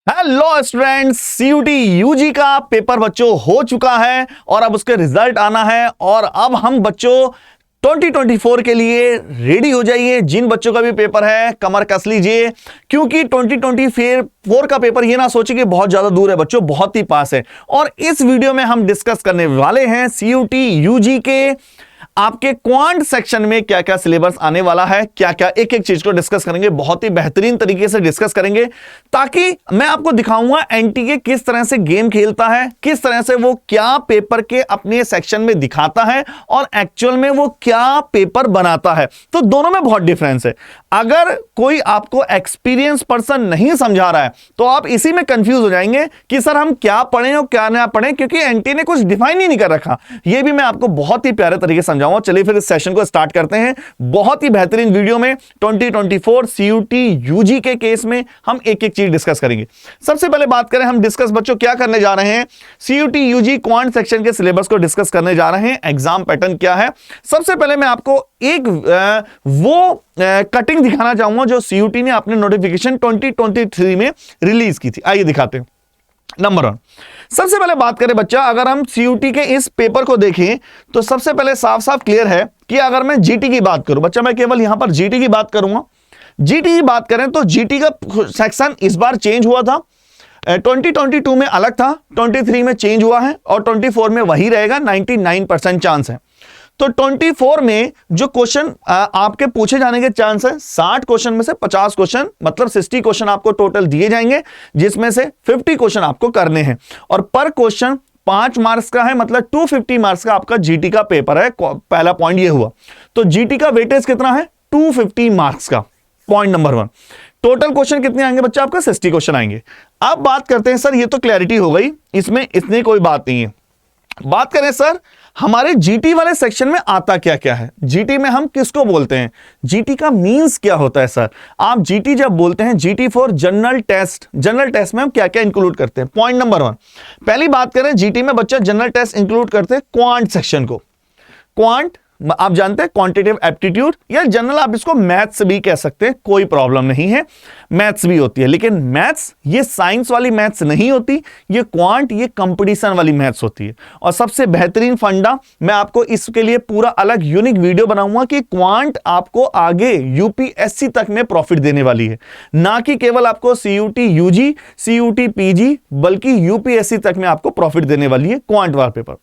Hello students, CUT UG का paper बच्चों हो चुका है और अब उसके रिजल्ट आना है। और अब हम बच्चों 2024 के लिए रेडी हो जाइए। जिन बच्चों का भी पेपर है कमर कस लीजिए, क्योंकि 2024 का पेपर ये ना सोचिए कि बहुत ज्यादा दूर है बच्चों, बहुत ही पास है। और इस वीडियो में हम डिस्कस करने वाले हैं सीयूटी यूजी के आपके क्वांट सेक्शन में क्या क्या सिलेबस आने वाला है, क्या क्या एक एक चीज को डिस्कस करेंगे, बहुत ही बेहतरीन तरीके से डिस्कस करेंगे, ताकि मैं आपको दिखाऊंगा एनटीए किस तरह से गेम खेलता है, किस तरह से वो क्या पेपर के अपने सेक्शन में दिखाता है और एक्चुअल में वो क्या पेपर बनाता है। तो दोनों में बहुत डिफरेंस है। अगर कोई आपको एक्सपीरियंस पर्सन नहीं समझा रहा है तो आप इसी में कंफ्यूज हो जाएंगे कि सर हम क्या पढ़ें और क्या ना पढ़ें, क्योंकि एनटीए ने कुछ डिफाइन ही नहीं कर रखा। ये भी मैं आपको बहुत ही प्यारे तरीके से समझाऊंगा। चलिए फिर इस सेशन को स्टार्ट करते हैं। बहुत ही बेहतरीन वीडियो में 2024 सीयूटी यूजी के केस में हम एक एक चीज डिस्कस करेंगे। सबसे पहले बात करें, हम डिस्कस बच्चों क्या करने जा रहे हैं, सीयूटी यूजी क्वांट सेक्शन के सिलेबस को डिस्कस करने जा रहे हैं। एग्जाम पैटर्न क्या है, सबसे पहले मैं आपको एक वो कटिंग दिखाना चाहूंगा जो सीयूटी ने अपने नोटिफिकेशन 2023 में रिलीज की थी। आइए दिखाते हैं। नंबर 1, सबसे पहले बात करें बच्चा, अगर हम सीयूटी के इस पेपर को देखें तो सबसे पहले साफ साफ क्लियर है कि अगर मैं जीटी की बात करूं, बच्चा मैं केवल यहां पर जीटी की बात करूंगा। जीटी की बात करें तो जीटी का सेक्शन इस बार चेंज हुआ था। 2022 में अलग था, 23 में चेंज हुआ है और 24 में वही रहेगा। 99% चांस है। तो 24 में जो क्वेश्चन आपके पूछे जाने के चांस है, 60 क्वेश्चन में से 50 क्वेश्चन मतलब 60 क्वेश्चन आपको टोटल दिए जाएंगे, जिसमें से 50 क्वेश्चन आपको करने हैं और पर क्वेश्चन 5 मार्क्स का है, मतलब 250 मार्क्स का आपका जीटी का पेपर है। पहला पॉइंट ये हुआ। तो जीटी का वेटेज कितना है, 250 मार्क्स का, पॉइंट नंबर 1। टोटल क्वेश्चन कितने आएंगे बच्चा, आपका 60 क्वेश्चन आएंगे। अब बात करते हैं सर, ये तो क्लैरिटी हो गई, इसमें इतनी कोई बात नहीं है। बात करें सर हमारे जीटी वाले सेक्शन में आता क्या क्या है, जीटी में हम किसको बोलते हैं, जीटी का मींस क्या होता है सर। आप जीटी जब बोलते हैं, GT for general test, general test में हम क्या क्या इंक्लूड करते हैं। पॉइंट नंबर 1, पहली बात करें जीटी में बच्चा जनरल टेस्ट इंक्लूड करते हैं क्वांट सेक्शन को। क्वांट आप जानते हैं क्वांटिटेटिव एप्टीट्यूड, या जनरल आप इसको मैथ्स भी कह सकते हैं, कोई प्रॉब्लम नहीं है, मैथ्स भी होती है। लेकिन मैथ्स ये साइंस वाली मैथ्स नहीं होती, ये क्वांट ये कंपटीशन वाली मैथ्स होती है। और सबसे बेहतरीन फंडा, मैं आपको इसके लिए पूरा अलग यूनिक वीडियो बनाऊंगा कि क्वांट आपको आगे यूपीएससी तक में प्रॉफिट देने वाली है, ना कि केवल आपको सीयूटी यूजी सीयूटी पीजी, बल्कि यूपीएससी तक में आपको प्रॉफिट देने वाली है क्वांट वाला पेपर।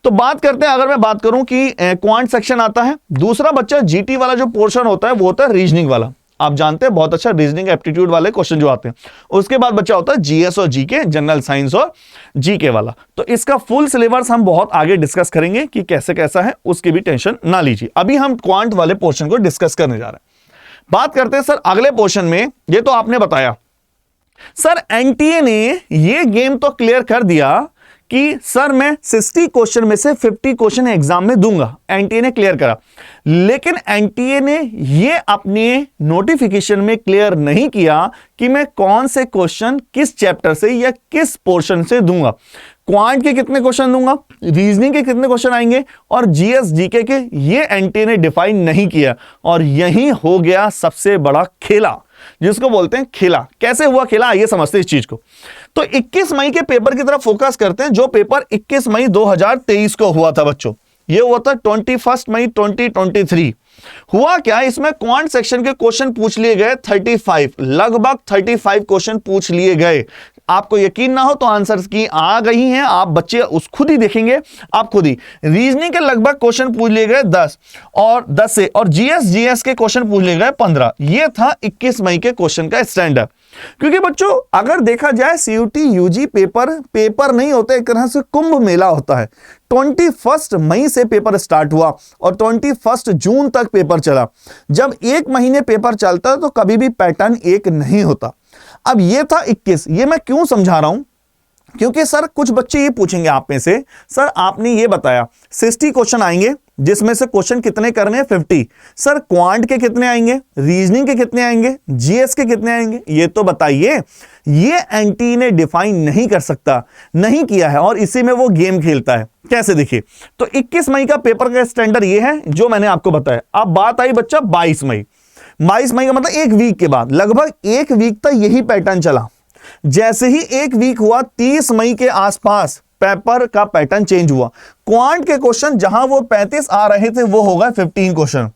तो बात करते हैं, अगर मैं बात करूं कि क्वांट सेक्शन आता है। दूसरा बच्चा जीटी वाला जो पोर्शन होता है वो होता है रीजनिंग वाला। आप जानते हैं बहुत अच्छा रीजनिंग एप्टीट्यूड वाले क्वेश्चन जो आते हैं। उसके बाद बच्चा होता है जीएस और जीके, जनरल साइंस और जीके वाला। तो इसका फुल सिलेबस हम बहुत आगे डिस्कस करेंगे कि कैसे कैसा है, उसकी भी टेंशन ना लीजिए। अभी हम क्वांट वाले पोर्शन को डिस्कस करने जा रहे हैं। बात करते हैं सर अगले पोर्शन में। ये तो आपने बताया सर, एनटीए ने ये गेम तो क्लियर कर दिया कि सर मैं 60 क्वेश्चन में से 50 क्वेश्चन एग्जाम में दूंगा, एनटीए ने क्लियर करा। लेकिन एनटीए ने ये अपने नोटिफिकेशन में क्लियर नहीं किया कि मैं कौन से क्वेश्चन किस चैप्टर से या किस पोर्शन से दूंगा। क्वांट के कितने क्वेश्चन दूंगा, रीजनिंग के कितने क्वेश्चन आएंगे और जीएस जीके के, ये एनटीए ने डिफाइन नहीं किया। और यही हो गया सबसे बड़ा खेला, जिसको बोलते हैं खेला। कैसे हुआ खेला, आइए समझते हैं इस चीज को। तो 21 मई के पेपर की तरफ फोकस करते हैं, जो पेपर 21 मई 2023 को हुआ था बच्चों। ये हुआ था 21 मई 2023। हुआ क्या, इसमें क्वांट सेक्शन के क्वेश्चन पूछ लिए गए 35, लगभग 35 क्वेश्चन पूछ लिए गए। आपको यकीन ना हो तो आंसर्स की आ गई हैं, आप बच्चे उस खुद ही देखेंगे, आप खुद ही। रीजनिंग के लगभग क्वेश्चन पूछ लिए गए 10 से, और जीएस के क्वेश्चन पूछ लिए गए 15। ये था 21 मई के क्वेश्चन का स्टैंडर्ड। क्योंकि बच्चों अगर देखा जाए सीयूटी यूजी पेपर नहीं होता, एक तरह से कुंभ मेला होता है। 21 मई से पेपर स्टार्ट हुआ और 21 जून तक पेपर चला। जब एक महीने पेपर चलता है तो कभी भी पैटर्न एक नहीं होता। अब ये था 21, ये मैं क्यों समझा रहा हूं, क्योंकि सर कुछ बच्चे ये पूछेंगे आप में से, सर आपने ये बताया 60 क्वेश्चन आएंगे, जिसमें से क्वेश्चन कितने करने हैं 50। सर क्वांट के कितने आएंगे, रीजनिंग के कितने आएंगे, जीएस के कितने आएंगे, ये तो बताइए। ये एनटीए ने डिफाइन नहीं कर सकता, नहीं किया है, और इसी में वो गेम खेलता है। कैसे देखिए, तो 21 मई का पेपर का स्टैंडर्ड ये है जो मैंने आपको बताया। अब बात आई बच्चा 22 मई। 22 मई का मतलब एक वीक के बाद, लगभग एक वीक तक यही पैटर्न चला। जैसे ही एक वीक हुआ 30 मई के आसपास पेपर का पैटर्न चेंज हुआ। क्वांट के क्वेश्चन जहां वो 35 आ रहे थे वो हो गए 15 क्वेश्चन,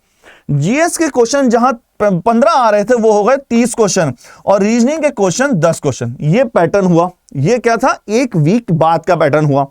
जीएस के क्वेश्चन जहां 15 आ रहे थे वो हो गए 30 क्वेश्चन, और रीजनिंग के क्वेश्चन 10 क्वेश्चन। ये पैटर्न हुआ। ये क्या था? एक वीक बाद का पैटर्न हुआ।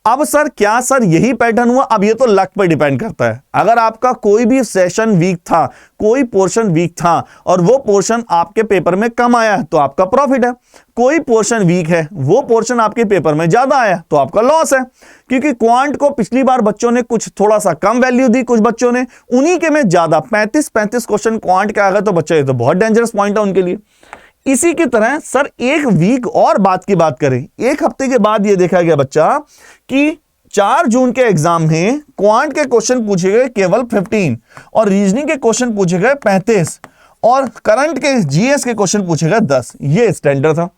अब सर क्या सर यही पैटर्न हुआ? अब ये तो लक पर डिपेंड करता है। अगर आपका कोई भी सेशन वीक था, कोई पोर्शन वीक था और वो पोर्शन आपके पेपर में कम आया तो आपका प्रॉफिट है। कोई पोर्शन वीक है, वो पोर्शन आपके पेपर में ज्यादा आया तो आपका लॉस है। क्योंकि क्वांट को पिछली बार बच्चों ने कुछ थोड़ा सा कम वैल्यू दी, कुछ बच्चों ने उन्हीं के में ज्यादा 35 क्वेश्चन क्वांट के आ गए, तो बच्चे ये तो बहुत डेंजरस पॉइंट है उनके लिए। इसी की तरह सर एक वीक और बाद की बात करें, एक हफ्ते के बाद ये देखा गया बच्चा कि 4 जून के एग्जाम में क्वांट के क्वेश्चन पूछे गए केवल 15 और रीजनिंग के क्वेश्चन पूछे गए 35 और करंट के जीएस के क्वेश्चन पूछे गए 10। ये स्टैंडर्ड था।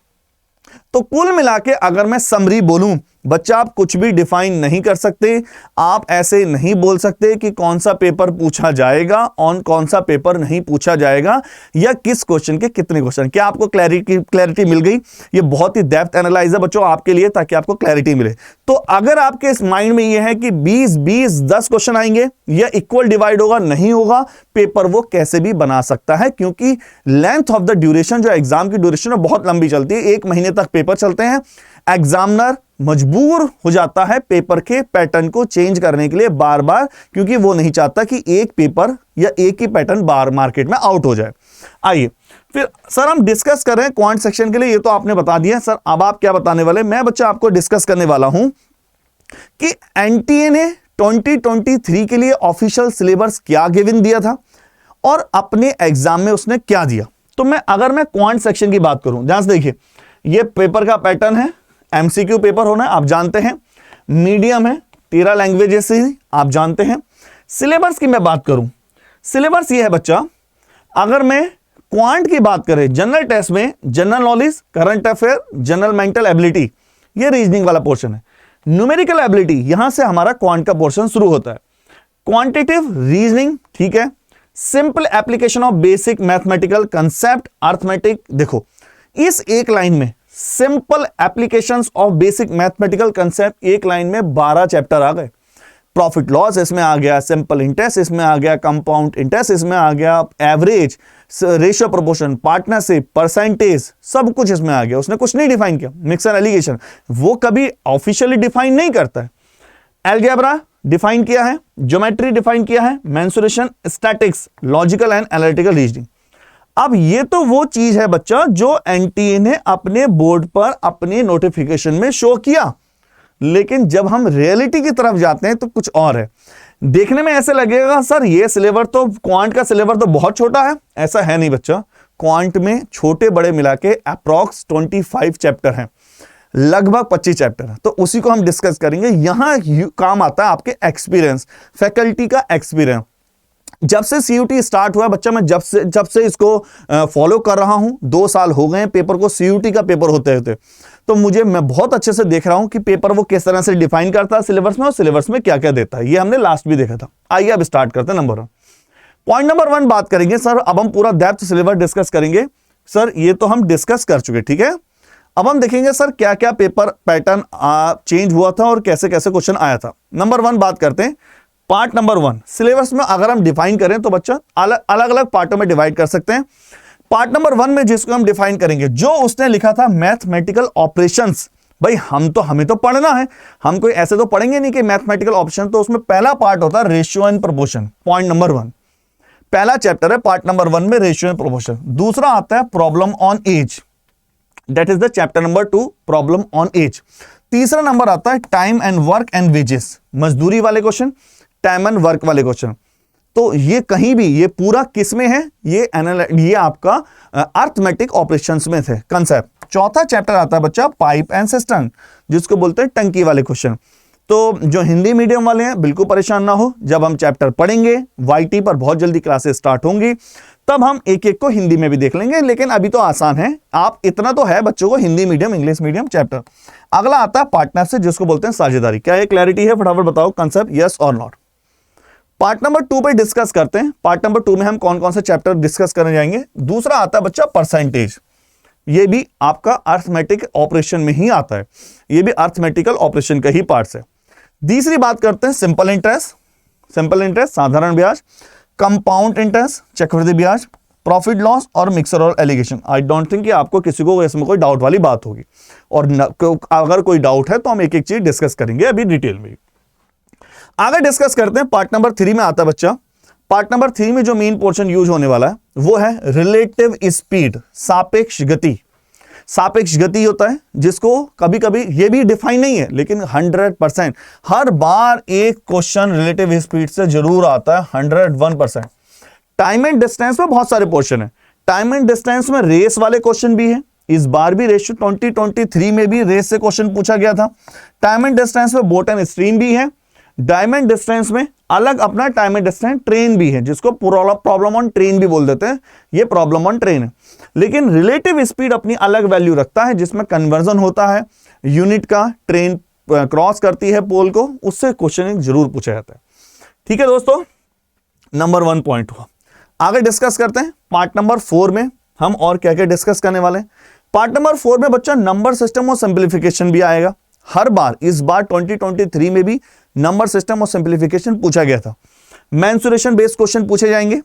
तो कुल मिला के अगर मैं समरी बोलूं, बच्चा आप कुछ भी डिफाइन नहीं कर सकते। आप ऐसे नहीं बोल सकते कि कौन सा पेपर पूछा जाएगा और कौन सा पेपर नहीं पूछा जाएगा, या किस क्वेश्चन के कितने क्वेश्चन। क्या आपको क्लैरिटी मिल गई? ये बहुत ही डेप्थ एनालाइज है बच्चों आपके लिए, ताकि आपको क्लैरिटी मिले। तो अगर आपके इस माइंड में ये है कि 20 10 क्वेश्चन आएंगे या इक्वल डिवाइड होगा, नहीं होगा, पेपर वो कैसे भी बना सकता है, क्योंकि लेंथ ऑफ द ड्यूरेशन, जो एग्जाम की ड्यूरेशन है बहुत लंबी चलती है। 1 महीने तक पेपर चलते हैं। एग्जामिनर मजबूर हो जाता है पेपर के पैटर्न को चेंज करने के लिए बार बार, क्योंकि वो नहीं चाहता कि एक पेपर या एक ही पैटर्न बार मार्केट में आउट हो जाए। आइए फिर सर हम डिस्कस कर रहे हैं क्वांट सेक्शन के लिए। ये तो आपने बता दिया सर, अब आप क्या बताने वाले? मैं बच्चा आपको डिस्कस करने वाला हूं कि एनटीए ने 2023 के लिए ऑफिशियल सिलेबस क्या गिवन दिया था और अपने एग्जाम में उसने क्या दिया। तो अगर मैं क्वांट सेक्शन की बात करूं, ध्यान से देखिए, ये पेपर का पैटर्न है। एमसीक्यू पेपर होना है, आप जानते हैं। मीडियम है, 13 लैंग्वेजेस से, आप जानते हैं। सिलेबस की मैं बात करूं, सिलेबस ये है बच्चा, अगर मैं क्वांट की बात करें, जनरल टेस्ट में general knowledge, current affair, general mental ability, ये रीजनिंग वाला पोर्शन है। न्यूमेरिकल एबिलिटी, यहां से हमारा क्वांट का पोर्शन शुरू होता है। क्वांटिटेटिव रीजनिंग, ठीक है। Simple application of basic mathematical concept, arithmetic. देखो इस एक लाइन में simple applications of basic mathematical concept, एक लाइन में 12 चैप्टर आ गए। प्रॉफिट लॉस इसमें आ गया, सिंपल इंटरेस्ट इसमें आ गया, कंपाउंड इंटरेस्ट इसमें आ गया, average, ratio proportion, partnership, percentage, सब कुछ इसमें आ गया। उसने कुछ नहीं डिफाइन किया। मिक्सर एलिगेशन वो कभी ऑफिशियली डिफाइन नहीं करता है। अलजेब्रा डिफाइन किया है, ज्योमेट्री डिफाइन किया है, mensuration, statics, logical and analytical reasoning. अब ये तो वो चीज है बच्चा जो एनटीए ने अपने बोर्ड पर अपने नोटिफिकेशन में शो किया, लेकिन जब हम रियलिटी की तरफ जाते हैं तो कुछ और है। देखने में ऐसे लगेगा सर ये सिलेबस तो, क्वांट का सिलेबस तो बहुत छोटा है। ऐसा है नहीं बच्चा, क्वांट में छोटे बड़े मिला के अप्रॉक्स 25 चैप्टर हैं, लगभग 25 चैप्टर है। तो उसी को हम डिस्कस करेंगे। यहां काम आता है आपके एक्सपीरियंस, फैकल्टी का एक्सपीरियंस। जब से सीयूटी स्टार्ट हुआ बच्चा, मैं जब से इसको फॉलो कर रहा हूं, 2 साल हो गए पेपर को, सीयूटी का पेपर होते होते, तो मैं बहुत अच्छे से देख रहा हूं कि पेपर वो किस तरह से डिफाइन करता है सिलेबस में, और सिलेबस में क्या क्या देता है। ये हमने लास्ट भी देखा था। आइए अब स्टार्ट करते हैं। नंबर 1, पॉइंट नंबर 1 बात करेंगे सर। अब हम पूरा डेप्थ सिलेबस डिस्कस करेंगे सर। ये तो हम डिस्कस कर चुके, ठीक है। अब हम देखेंगे सर क्या क्या पेपर पैटर्न चेंज हुआ था और कैसे कैसे क्वेश्चन आया था। नंबर 1 बात करते हैं। पार्ट नंबर 1 सिलेबस में अगर हम डिफाइन करें तो बच्चा अलग अलग पार्टों में डिवाइड कर सकते हैं। पार्ट नंबर 1 में जिसको हम डिफाइन करेंगे, जो उसने लिखा था मैथमेटिकल ऑपरेशंस। भाई हमें तो पढ़ना है, हम कोई ऐसे तो पढ़ेंगे नहीं कि मैथमेटिकल ऑपरेशन। तो उसमें पहला पार्ट होता है ratio and proportion. Point number 1, पहला चैप्टर है पार्ट नंबर 1 में रेशियो एंड प्रोपोर्शन। दूसरा आता है problem on age, that is the chapter number 2, problem on age. तीसरा नंबर आता है time and work and wages, मजदूरी वाले क्वेश्चन, टाइम एंड वर्क वाले क्वेश्चन। तो ये कहीं भी, ये पूरा किस में है? ये आपका अर्थमेटिक ऑपरेशंस में थे कंसेप्ट। चौथा चैप्टर आता है बच्चा पाइप एंड सिस्टम, जिसको बोलते हैं टंकी वाले क्वेश्चन। तो जो हिंदी मीडियम वाले हैं बिल्कुल परेशान ना हो, जब हम चैप्टर पढ़ेंगे वाईटी पर बहुत जल्दी क्लासेस स्टार्ट होंगी, तब हम एक एक को हिंदी में भी देख लेंगे। लेकिन अभी तो आसान है, आप इतना तो है बच्चों को, Hindi medium English medium chapter. अगला आता है पार्टनरशिप, जिसको बोलते हैं साझेदारी। क्या ये क्लैरिटी है? फटाफट बताओ कंसेप्ट, यस और नॉट। पार्ट नंबर 2 पे डिस्कस करते हैं। पार्ट नंबर 2 में हम कौन कौन से चैप्टर डिस्कस करने जाएंगे। दूसरा आता है बच्चा परसेंटेज। ये भी आपका अर्थमेटिक ऑपरेशन में ही आता है, ये भी अर्थमेटिकल ऑपरेशन का ही पार्ट्स है। तीसरी बात करते हैं सिंपल इंटरेस्ट। सिंपल इंटरेस्ट साधारण ब्याज, कंपाउंड इंटरेस्ट चक्रवृद्धि ब्याज, प्रॉफिट लॉस और मिक्सर और एलिगेशन। आई डोंट थिंक कि आपको किसी को इसमें कोई डाउट वाली बात होगी, और अगर कोई डाउट है तो हम एक एक चीज डिस्कस करेंगे अभी डिटेल में। आगे डिस्कस करते हैं पार्ट नंबर 3 में आता है बच्चा। पार्ट नंबर 3 में जो मेन पोर्शन यूज होने वाला है वो है रिलेटिव स्पीड, सापेक्ष गति। सापेक्ष गति होता है जिसको कभी कभी ये भी डिफाइन नहीं है, लेकिन 100% हर बार एक क्वेश्चन रिलेटिव स्पीड से जरूर आता है, 101%। टाइम एंड डिस्टेंस में बहुत सारे पोर्शन है। टाइम एंड डिस्टेंस में रेस वाले क्वेश्चन भी है, इस बार भी रेस 2023 में भी रेस से क्वेश्चन पूछा गया था। टाइम एंड डिस्टेंस में बोट एंड स्ट्रीम भी है। डायमंड डिस्टेंस में अलग अपना टाइम एंड डिस्टेंस ट्रेन भी है, जिसको प्रॉब्लम ऑन ट्रेन भी बोल देते हैं, ये प्रॉब्लम ऑन ट्रेन है। लेकिन रिलेटिव स्पीड अपनी अलग वैल्यू रखता है, जिसमें कन्वर्जन होता है यूनिट का, ट्रेन क्रॉस करती है पोल को, उससे क्वेश्चन जरूर पूछा जाता है। ठीक है दोस्तों, नंबर 1 पॉइंट हुआ। आगे डिस्कस करते हैं पार्ट नंबर 4 में हम और क्या क्या डिस्कस करने वाले हैं। पार्ट नंबर 4 में बच्चा नंबर सिस्टम और सिंप्लीफिकेशन भी आएगा। हर बार इस बार 2023 में भी नंबर सिस्टम और सिंप्लीफिकेशन पूछा गया था। मेंसुरेशन बेस्ड क्वेश्चन पूछे जाएंगे।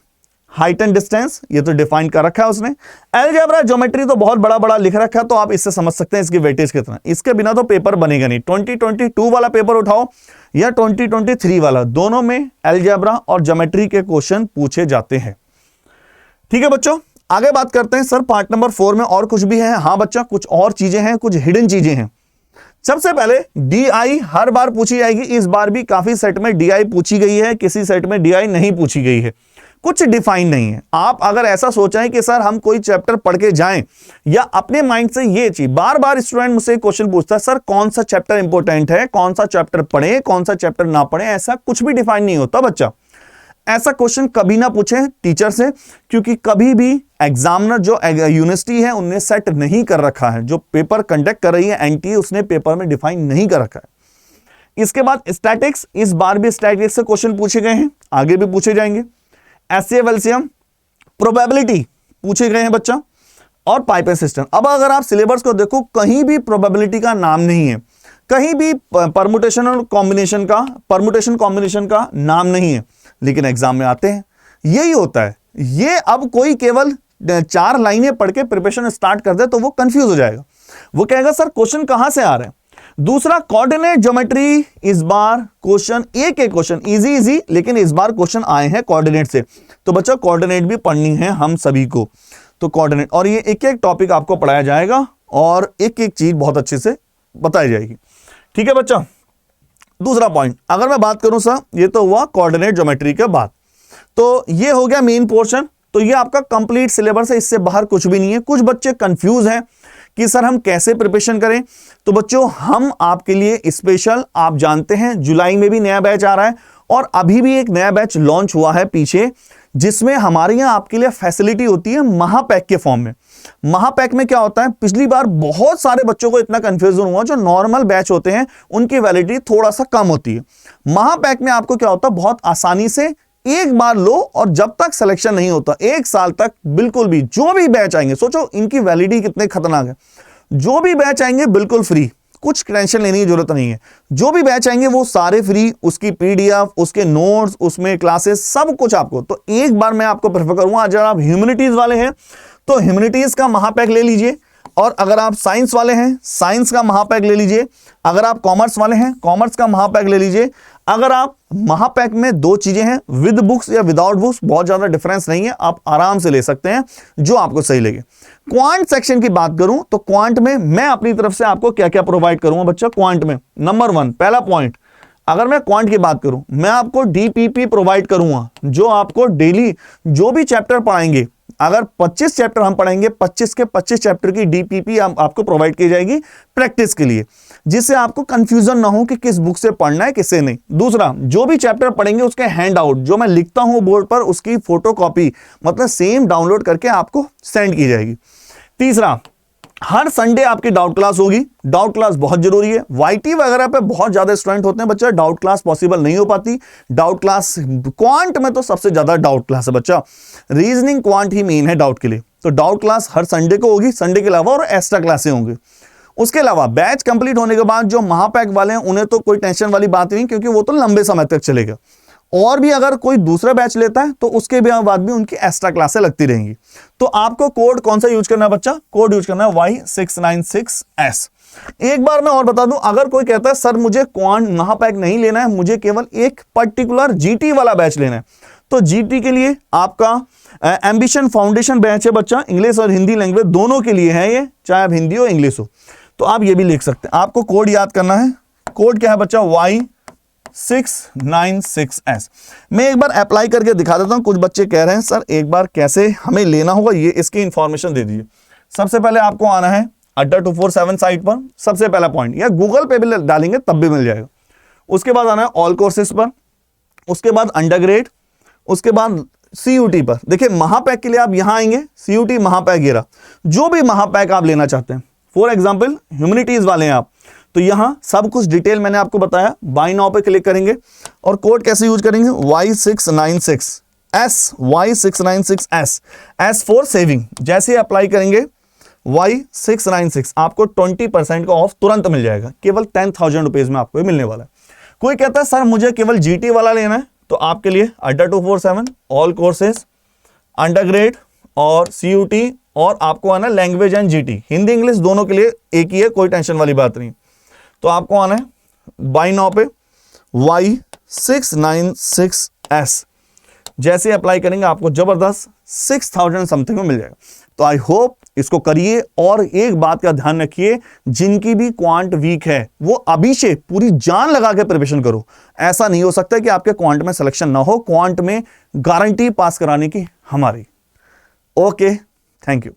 हाइट एंड डिस्टेंस ये तो डिफाइन कर रखा है उसने। अलजेब्रा ज्योमेट्री तो बहुत बड़ा बड़ा लिख रखा है, तो आप इससे समझ सकते हैं इसकी वेटेज कितना। इसके बिना तो पेपर बनेगा नहीं। 2022 वाला पेपर उठाओ या 2023 वाला, दोनों में अलजेब्रा और ज्योमेट्री के क्वेश्चन पूछे जाते हैं। ठीक है बच्चों, आगे बात करते हैं। सर पार्ट नंबर 4 में और कुछ भी है? हाँ बच्चा, कुछ और चीजें हैं, कुछ हिडन चीजें हैं। सबसे पहले डीआई हर बार पूछी जाएगी। इस बार भी काफी सेट में डीआई पूछी गई है, किसी सेट में डीआई नहीं पूछी गई है, कुछ डिफाइन नहीं है। आप अगर ऐसा सोचें कि सर हम कोई चैप्टर पढ़ के जाएं, या अपने माइंड से ये चीज बार बार स्टूडेंट मुझसे क्वेश्चन पूछता है, सर कौन सा चैप्टर इंपॉर्टेंट है, कौन सा चैप्टर पढ़े, कौन सा चैप्टर ना पढ़े, ऐसा कुछ भी डिफाइन नहीं होता बच्चा। ऐसा क्वेश्चन कभी ना पूछे टीचर से, क्योंकि कभी भी एग्जामिनर जो यूनिवर्सिटी है उन्हें सेट नहीं कर रखा है, जो पेपर कंडक्ट कर रही है एनटीए, उसने पेपर में डिफाइन नहीं कर रखा है। इसके बाद स्टैटिक्स, इस बार भी स्टैटिक्स से क्वेश्चन पूछे गए हैं, आगे भी पूछे जाएंगे। एचसीएफ एलसीएम, प्रोबेबिलिटी पूछे गए हैं बच्चा, और पाइपलाइन सिस्टम। अब अगर आप सिलेबस को देखो, कहीं भी प्रोबेबिलिटी का नाम नहीं है, कहीं भी परमुटेशन और कॉम्बिनेशन का, परमुटेशन कॉम्बिनेशन का नाम नहीं है, लेकिन एग्जाम में आते हैं। यही होता है। ये अब कोई केवल 4 लाइनें पढ़ के प्रिपरेशन स्टार्ट कर दे तो वो कंफ्यूज हो जाएगा, वो कहेगा सर क्वेश्चन कहां से आ रहे हैं। दूसरा, कोऑर्डिनेट ज्योमेट्री, इस बार क्वेश्चन एक क्वेश्चन इजी, लेकिन इस बार क्वेश्चन आए हैं कोऑर्डिनेट से, तो बच्चा कोऑर्डिनेट भी पढ़नी है हम सभी को। तो कोऑर्डिनेट, और ये एक एक टॉपिक आपको पढ़ाया जाएगा और एक एक चीज बहुत अच्छे से बताई जाएगी। ठीक है बच्चा। दूसरा पॉइंट अगर मैं बात करूं सर, ये तो हुआ कोऑर्डिनेट ज्योमेट्री के बाद, तो ये हो गया मेन पोर्शन। तो ये आपका कंप्लीट सिलेबस है, इससे बाहर कुछ भी नहीं है। कुछ बच्चे कंफ्यूज हैं कि सर हम कैसे प्रिपरेशन करें, तो बच्चों हम आपके लिए स्पेशल, आप जानते हैं जुलाई में भी नया बैच आ रहा है, और अभी भी एक नया बैच लॉन्च हुआ है पीछे, जिसमें हमारे यहाँ आपके लिए फैसिलिटी होती है महापैक के फॉर्म में। महापैक में क्या होता है, पिछली बार बहुत सारे बच्चों को इतना कंफ्यूजन हुआ, जो नॉर्मल बैच होते हैं उनकी वैलिडिटी थोड़ा सा कम होती है। महापैक में आपको क्या होता है, बहुत आसानी से एक बार लो, और जब तक सिलेक्शन नहीं होता 1 साल तक बिल्कुल भी जो भी बैच आएंगे, सोचो इनकी वैलिडिटी कितने खतरनाक है, जो भी बैच आएंगे बिल्कुल फ्री, कुछ टेंशन लेने की जरूरत नहीं है। जो भी बैच आएंगे वो सारे फ्री, उसकी पीडीएफ, उसके नोट्स, उसमें क्लासेस, सब कुछ आपको। तो एक बार मैं आपको प्रेफर करूंगा, अगर आप ह्यूमैनिटीज वाले हैं तो ह्यूमैनिटीज का महापैक ले लीजिए, और अगर आप साइंस वाले हैं साइंस का महापैक ले लीजिए, अगर आप कॉमर्स वाले हैं कॉमर्स का महापैक ले लीजिए। अगर आप महापैक में 2 चीजें हैं, विद बुक्स या विदाउट बुक्स, बहुत ज्यादा डिफरेंस नहीं है, आप आराम से ले सकते हैं जो आपको सही लगे। क्वांट सेक्शन की बात करूं तो क्वांट में मैं अपनी तरफ से आपको क्या क्या प्रोवाइड करूंगा बच्चा। क्वांट में नंबर 1 पहला पॉइंट, अगर मैं क्वांट की बात करूं, मैं आपको डीपीपी प्रोवाइड करूंगा, जो आपको डेली जो भी चैप्टर पढ़ाएंगे, अगर 25 चैप्टर हम पढ़ेंगे, 25 के 25 चैप्टर की डीपीपी आपको प्रोवाइड की जाएगी प्रैक्टिस के लिए, जिससे आपको कंफ्यूजन ना हो कि किस बुक से पढ़ना है किससे नहीं। दूसरा, जो भी चैप्टर पढ़ेंगे उसके हैंड आउट जो मैं लिखता हूं बोर्ड पर, उसकी फोटोकॉपी मतलब सेम डाउनलोड करके आपको सेंड की जाएगी। तीसरा, हर संडे आपकी डाउट क्लास होगी। डाउट क्लास बहुत जरूरी है। वाईटी वगैरह पे बहुत ज्यादा स्टूडेंट होते हैं बच्चा, डाउट क्लास पॉसिबल नहीं हो पाती। डाउट क्लास क्वांट में तो सबसे ज्यादा डाउट क्लास है बच्चा, रीजनिंग क्वांट ही मेन है डाउट के लिए। तो डाउट क्लास हर संडे को होगी, संडे के अलावा, और एक्स्ट्रा क्लासें होंगी। उसके अलावा बैच कंप्लीट होने के बाद जो महापैक वाले हैं उन्हें तो कोई टेंशन वाली बात नहीं, क्योंकि वो तो लंबे समय तक चलेगा। और भी अगर कोई दूसरा बैच लेता है तो उसके बाद भी उनकी एक्स्ट्रा क्लासें लगती रहेंगी। तो आपको कोड कौन सा यूज करना है बच्चा? कोड यूज करना है Y696S। एक बार मैं और बता दूं, अगर कोई कहता है सर मुझे क्वांट महापैक नहीं लेना है, मुझे केवल एक पर्टिकुलर जीटी वाला बैच लेना है, तो जीटी के लिए आपका एम्बिशन फाउंडेशन बैच है बच्चा, इंग्लिश और हिंदी लैंग्वेज दोनों के लिए है ये, चाहे आप हिंदी हो इंग्लिश हो, तो आप ये भी लिख सकते हैं। आपको कोड याद करना है। कोड क्या है बच्चा? Y696S। मैं एक बार अप्लाई करके दिखा देता हूं। कुछ बच्चे कह रहे हैं सर एक बार कैसे हमें लेना होगा, ये इसकी इंफॉर्मेशन दे दीजिए। सबसे पहले आपको आना है अड्डा 247 साइट पर, सबसे पहला पॉइंट, या गूगल पे भी डालेंगे तब भी मिल जाएगा। उसके बाद आना है ऑल कोर्सेज पर, उसके बाद अंडरग्रेड, उसके बाद सीयूटी पर। देखिए महापैक के लिए आप यहां आएंगे, सीयूटी महापैक ये रहा, जो भी महापैक आप लेना चाहते हैं। फॉर एग्जाम्पल ह्यूमैनिटीज वाले हैं आप, तो यहां सब कुछ डिटेल मैंने आपको बताया। बाय नाउ पे क्लिक करेंगे और कोड कैसे यूज करेंगे? Y696S, Y696S, S for saving. जैसे अप्लाई करेंगे Y696, आपको 20% का ऑफ तुरंत मिल जाएगा, केवल 10,000 रुपीज में आपको मिलने वाला है। कोई कहता है सर मुझे केवल जीटी वाला लेना है, तो आपके लिए अड्डा 247, ऑल कोर्सेज, अंडरग्रेड और सीयूटी, और आपको आना language and GT, Hindi English दोनों के लिए एक ही है, कोई टेंशन वाली बात नहीं। तो आपको आना है बाय नाउ पे Y696S। जैसे अप्लाई करेंगे आपको जबरदस्त 6,000 समथिंग में मिल जाएगा। तो आई होप इसको करिए, और एक बात का ध्यान रखिए, जिनकी भी क्वांट वीक है वो अभी से पूरी जान लगा के प्रिपरेशन करो। ऐसा नहीं हो सकता कि आपके क्वांट में सिलेक्शन ना हो, क्वांट में गारंटी पास कराने की हमारी। Okay, thank you.